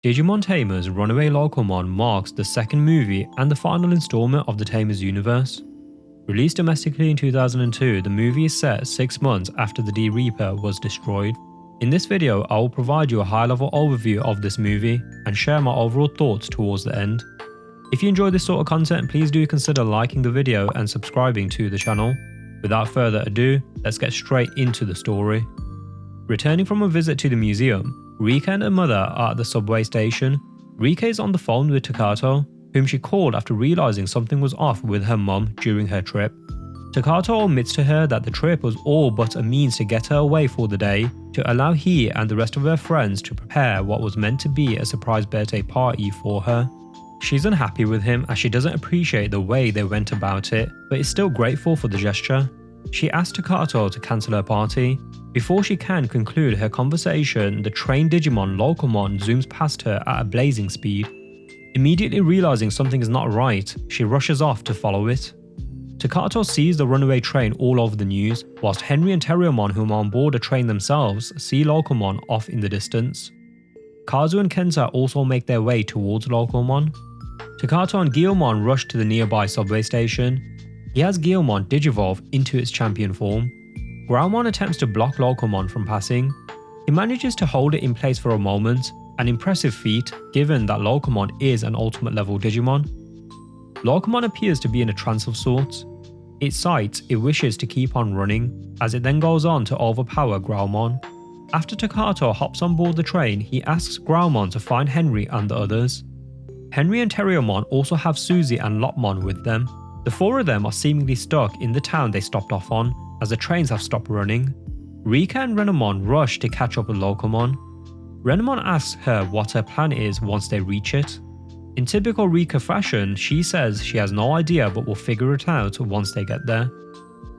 Digimon Tamers Runaway Locomon marks the second movie and the final installment of the Tamers universe. Released domestically in 2002, the movie is set 6 months after the D-Reaper was destroyed. In this video, I will provide you a high-level overview of this movie and share my overall thoughts towards the end. If you enjoy this sort of content, please do consider liking the video and subscribing to the channel. Without further ado, let's get straight into the story. Returning from a visit to the museum, Rika and her mother are at the subway station. Rika is on the phone with Takato, whom she called after realizing something was off with her mum during her trip. Takato admits to her that the trip was all but a means to get her away for the day, to allow he and the rest of her friends to prepare what was meant to be a surprise birthday party for her. She's unhappy with him as she doesn't appreciate the way they went about it, but is still grateful for the gesture. She asks Takato to cancel her party. Before she can conclude her conversation, the trained Digimon Locomon zooms past her at a blazing speed. Immediately realizing something is not right, she rushes off to follow it. Takato sees the runaway train all over the news, whilst Henry and Terriermon, whom are on board a train themselves, see Locomon off in the distance. Kazu and Kenta also make their way towards Locomon. Takato and Guilmon rush to the nearby subway station. He has Guilmon digivolve into its champion form. Groudmon attempts to block Locomon from passing. He manages to hold it in place for a moment, an impressive feat given that Locomon is an ultimate level Digimon. Locomon appears to be in a trance of sorts. It sights it wishes to keep on running, as it then goes on to overpower Groudmon. After Takato hops on board the train, he asks Groudmon to find Henry and the others. Henry and Terriermon also have Suzy and Lopmon with them. The four of them are seemingly stuck in the town they stopped off on, as the trains have stopped running. Rika and Renamon rush to catch up with Locomon. Renamon asks her what her plan is once they reach it. In typical Rika fashion, she says she has no idea but will figure it out once they get there.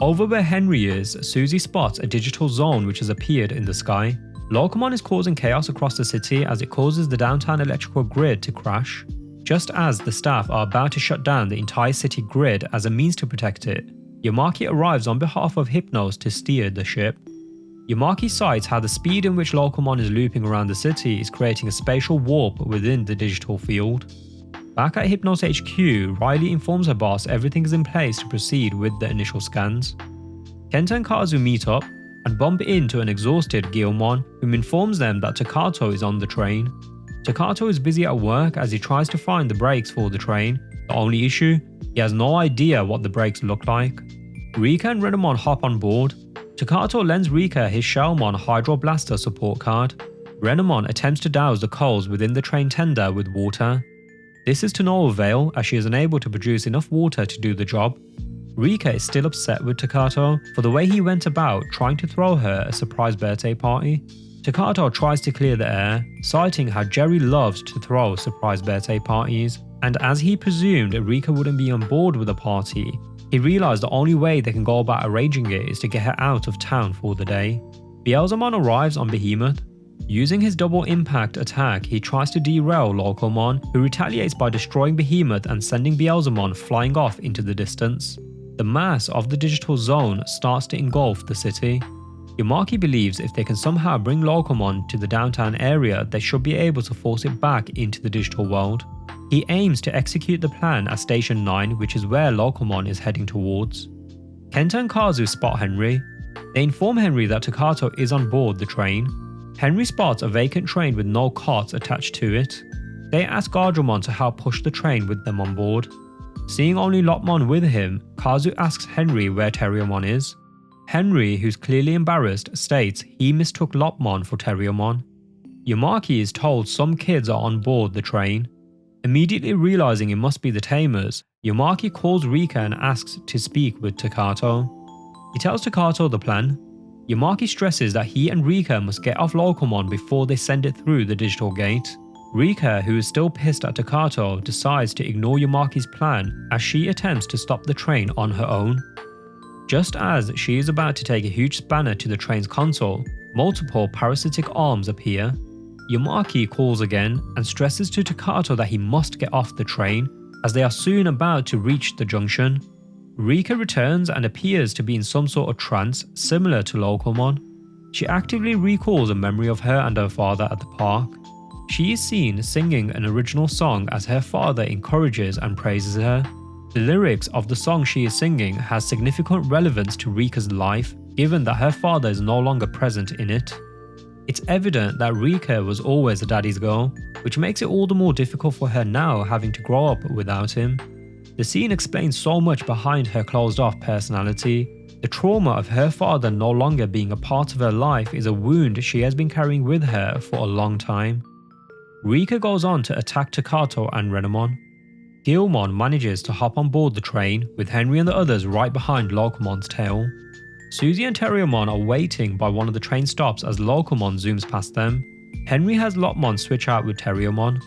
Over where Henry is, Suzy spots a digital zone which has appeared in the sky. Locomon is causing chaos across the city as it causes the downtown electrical grid to crash. Just as the staff are about to shut down the entire city grid as a means to protect it, Yamaki arrives on behalf of Hypnos to steer the ship. Yamaki cites how the speed in which Locomon is looping around the city is creating a spatial warp within the digital field. Back at Hypnos HQ, Riley informs her boss everything is in place to proceed with the initial scans. Kenta and Kazu meet up and bump into an exhausted Guilmon, whom informs them that Takato is on the train. Takato is busy at work as he tries to find the brakes for the train. The only issue? He has no idea what the brakes look like. Rika and Renamon hop on board. Takato lends Rika his Shellmon Hydro Blaster support card. Renamon attempts to douse the coals within the train tender with water. This is to no avail as she is unable to produce enough water to do the job. Rika is still upset with Takato for the way he went about trying to throw her a surprise birthday party. Takato tries to clear the air, citing how Jerry loves to throw surprise birthday parties, and as he presumed Rika wouldn't be on board with the party, he realized the only way they can go about arranging it is to get her out of town for the day. Beelzemon arrives on Behemoth. Using his double impact attack, he tries to derail Locomon, who retaliates by destroying Behemoth and sending Beelzemon flying off into the distance. The mass of the digital zone starts to engulf the city. Yamaki believes if they can somehow bring Locomon to the downtown area, they should be able to force it back into the digital world. He aims to execute the plan at Station 9, which is where Locomon is heading towards. Kenta and Kazu spot Henry. They inform Henry that Takato is on board the train. Henry spots a vacant train with no cots attached to it. They ask Guardramon to help push the train with them on board. Seeing only Lopmon with him, Kazu asks Henry where Terriermon is. Henry, who's clearly embarrassed, states he mistook Lopmon for Terriermon. Yamaki is told some kids are on board the train. Immediately realizing it must be the Tamers, Yamaki calls Rika and asks to speak with Takato. He tells Takato the plan. Yamaki stresses that he and Rika must get off Locomon before they send it through the digital gate. Rika, who is still pissed at Takato, decides to ignore Yamaki's plan as she attempts to stop the train on her own. Just as she is about to take a huge spanner to the train's console, multiple parasitic arms appear. Yamaki calls again and stresses to Takato that he must get off the train as they are soon about to reach the junction. Rika returns and appears to be in some sort of trance similar to Locomon. She actively recalls a memory of her and her father at the park. She is seen singing an original song as her father encourages and praises her. The lyrics of the song she is singing has significant relevance to Rika's life, given that her father is no longer present in it. It's evident that Rika was always a daddy's girl, which makes it all the more difficult for her now having to grow up without him. The scene explains so much behind her closed-off personality. The trauma of her father no longer being a part of her life is a wound she has been carrying with her for a long time. Rika goes on to attack Takato and Renamon. Guilmon manages to hop on board the train, with Henry and the others right behind Locomon's tail. Susie and Terriermon are waiting by one of the train stops as Locomon zooms past them. Henry has Lopmon switch out with Terriermon.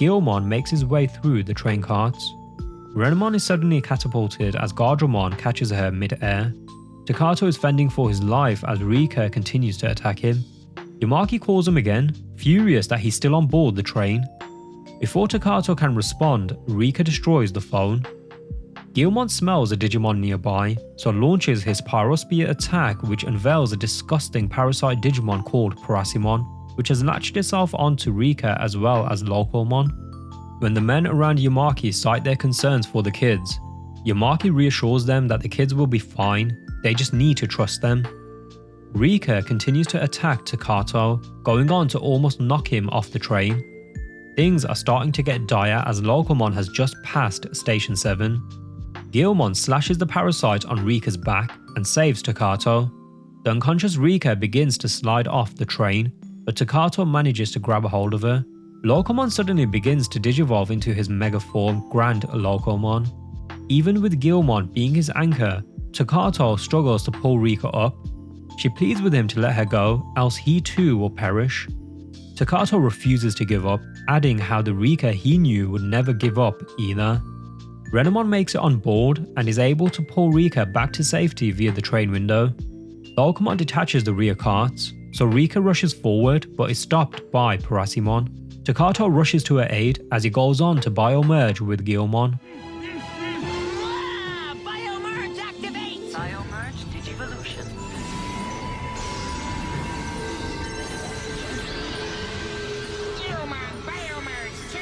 Guilmon makes his way through the train carts. Renamon is suddenly catapulted as Gardramon catches her mid-air. Takato is fending for his life as Rika continues to attack him. Yamaki calls him again, furious that he's still on board the train. Before Takato can respond, Rika destroys the phone. Guilmon smells a Digimon nearby, so launches his Pyrosphere attack, which unveils a disgusting parasite Digimon called Parasimon, which has latched itself onto Rika as well as Locomon. When the men around Yamaki cite their concerns for the kids, Yamaki reassures them that the kids will be fine, they just need to trust them. Rika continues to attack Takato, going on to almost knock him off the train. Things are starting to get dire as Locomon has just passed Station 7. Guilmon slashes the parasite on Rika's back and saves Takato. The unconscious Rika begins to slide off the train, but Takato manages to grab a hold of her. Locomon suddenly begins to digivolve into his mega form Grand Locomon. Even with Guilmon being his anchor, Takato struggles to pull Rika up. She pleads with him to let her go, else he too will perish. Takato refuses to give up, adding how the Rika he knew would never give up either. Renamon makes it on board and is able to pull Rika back to safety via the train window. Locomon detaches the rear carts, so Rika rushes forward but is stopped by Parasimon. Takato rushes to her aid as he goes on to biomerge with Guilmon. Biomerge activate! Biomerge Digivolution. Guilmon biomerge too!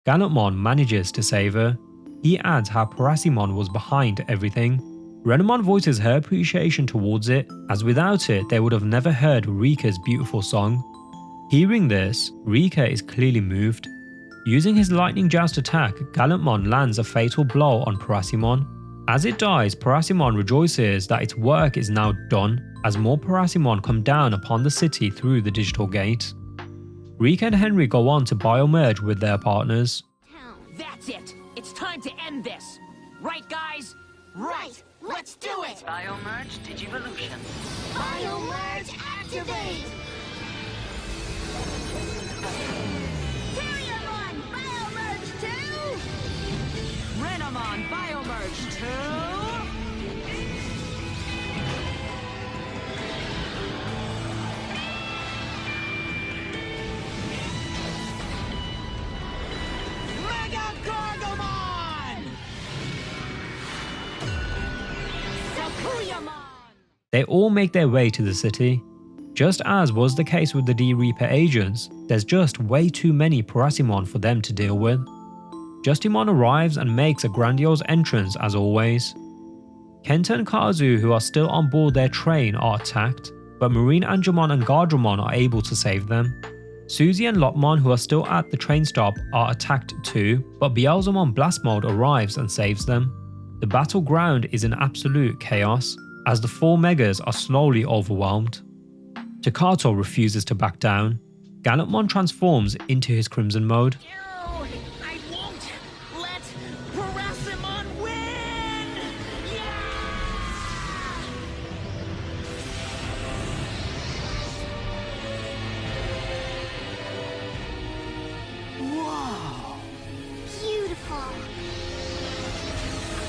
Gallantmon manages to save her. He adds how Parasimon was behind everything. Renamon voices her appreciation towards it, as without it they would have never heard Rika's beautiful song. Hearing this, Rika is clearly moved. Using his lightning joust attack, Gallantmon lands a fatal blow on Parasimon. As it dies, Parasimon rejoices that its work is now done, as more Parasimon come down upon the city through the digital gate. Rika and Henry go on to biomerge with their partners. That's it! It's time to end this! Right, guys? Right! Let's do it! Biomerge Digivolution. Biomerge activate! Terriermon biomerge 2! Renamon biomerge 2! They all make their way to the city. Just as was the case with the D-Reaper agents, there's just way too many Parasimon for them to deal with. Justimon arrives and makes a grandiose entrance as always. Kenta and Kazu, who are still on board their train, are attacked, but Marine Angemon and Gardramon are able to save them. Susie and Lopmon, who are still at the train stop, are attacked too, but Beelzemon Blast Mode arrives and saves them. The battleground is in absolute chaos, as the four Megas are slowly overwhelmed. Takato refuses to back down. Gallantmon transforms into his Crimson mode. No, I won't let Parasimon win! Yeah! Whoa! Beautiful!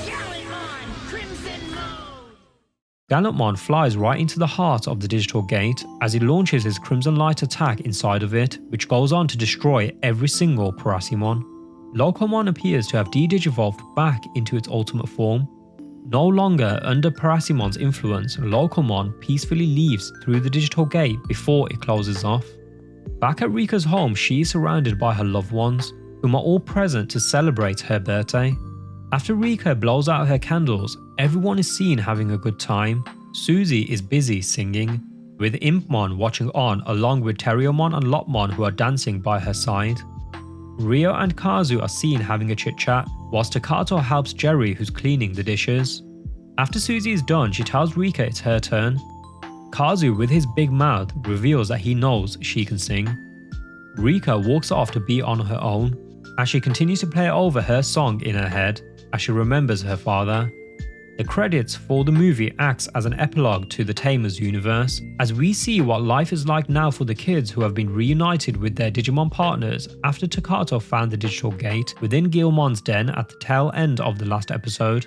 Gallantmon Crimson mode! Gallantmon flies right into the heart of the digital gate as he launches his Crimson Light attack inside of it, which goes on to destroy every single Parasimon. Locomon appears to have de-digivolved back into its ultimate form. No longer under Parasimon's influence, Locomon peacefully leaves through the digital gate before it closes off. Back at Rika's home, she is surrounded by her loved ones, whom are all present to celebrate her birthday. After Rika blows out her candles, everyone is seen having a good time. Suzy is busy singing, with Impmon watching on along with Terriermon and Lopmon who are dancing by her side. Rio and Kazu are seen having a chit-chat, whilst Takato helps Jerry who's cleaning the dishes. After Suzy is done, she tells Rika it's her turn. Kazu, with his big mouth, reveals that he knows she can sing. Rika walks off to be on her own, as she continues to play over her song in her head, as she remembers her father. The credits for the movie acts as an epilogue to the Tamers universe, as we see what life is like now for the kids who have been reunited with their Digimon partners after Takato found the digital gate within Guilmon's den at the tail end of the last episode.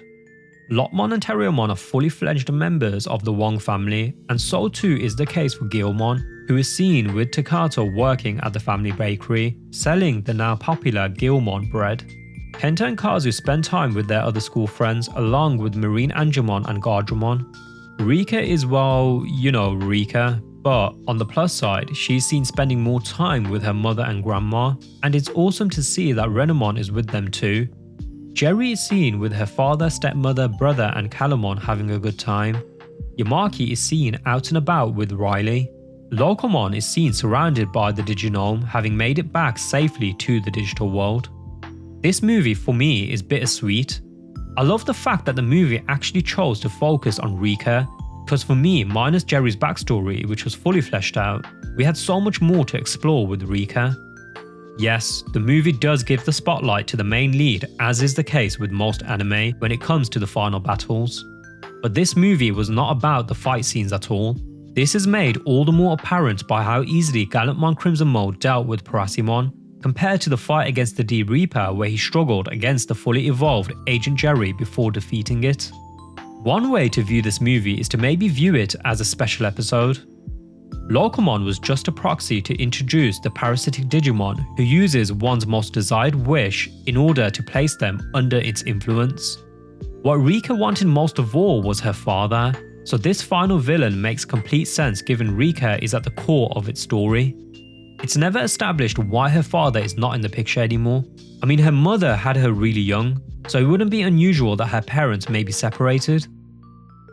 Lopmon and Terriermon are fully fledged members of the Wong family, and so too is the case for Guilmon, who is seen with Takato working at the family bakery, selling the now popular Guilmon bread. Kenta and Kazu spend time with their other school friends along with Marine Angemon and Gardramon. Rika is, well, you know, Rika, but on the plus side, she's seen spending more time with her mother and grandma, and it's awesome to see that Renamon is with them too. Jerry is seen with her father, stepmother, brother and Calamon having a good time. Yamaki is seen out and about with Riley. Locomon is seen surrounded by the Diginome, having made it back safely to the digital world. This movie for me is bittersweet. I love the fact that the movie actually chose to focus on Rika, because for me, minus Jerry's backstory, which was fully fleshed out, we had so much more to explore with Rika. Yes, the movie does give the spotlight to the main lead, as is the case with most anime when it comes to the final battles. But this movie was not about the fight scenes at all. This is made all the more apparent by how easily Gallantmon Crimson Mode dealt with Parasimon, compared to the fight against the D Reaper where he struggled against the fully evolved Agent Jerry before defeating it. One way to view this movie is to maybe view it as a special episode. Locomon was just a proxy to introduce the parasitic Digimon who uses one's most desired wish in order to place them under its influence. What Rika wanted most of all was her father, so this final villain makes complete sense given Rika is at the core of its story. It's never established why her father is not in the picture anymore. I mean, her mother had her really young, so it wouldn't be unusual that her parents may be separated.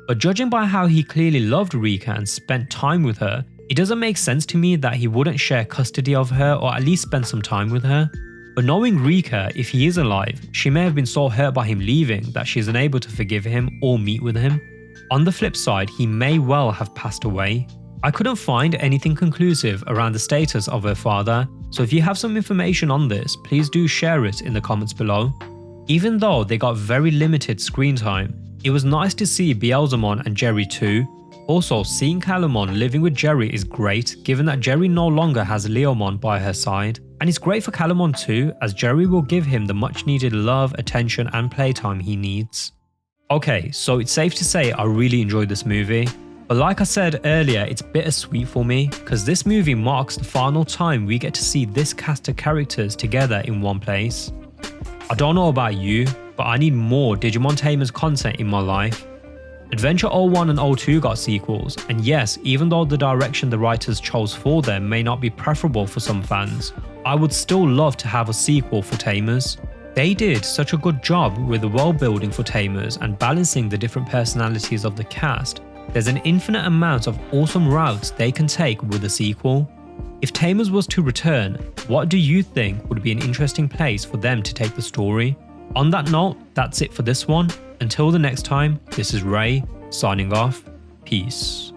But judging by how he clearly loved Rika and spent time with her, it doesn't make sense to me that he wouldn't share custody of her or at least spend some time with her. But knowing Rika, if he is alive, she may have been so hurt by him leaving that she is unable to forgive him or meet with him. On the flip side, he may well have passed away. I couldn't find anything conclusive around the status of her father, so if you have some information on this, please do share it in the comments below. Even though they got very limited screen time, it was nice to see Beelzemon and Jerry too. Also, seeing Calamon living with Jerry is great given that Jerry no longer has Leomon by her side, and it's great for Calamon too as Jerry will give him the much needed love, attention and playtime he needs. Okay, so it's safe to say I really enjoyed this movie. But like I said earlier, it's bittersweet for me because this movie marks the final time we get to see this cast of characters together in one place. I don't know about you, but I need more Digimon Tamers content in my life. Adventure 01 and 02 got sequels, and yes, even though the direction the writers chose for them may not be preferable for some fans, I would still love to have a sequel for Tamers. They did such a good job with the world building for Tamers and balancing the different personalities of the cast. There's an infinite amount of awesome routes they can take with a sequel. If Tamers was to return, what do you think would be an interesting place for them to take the story? On that note, that's it for this one. Until the next time, this is Ray, signing off. Peace.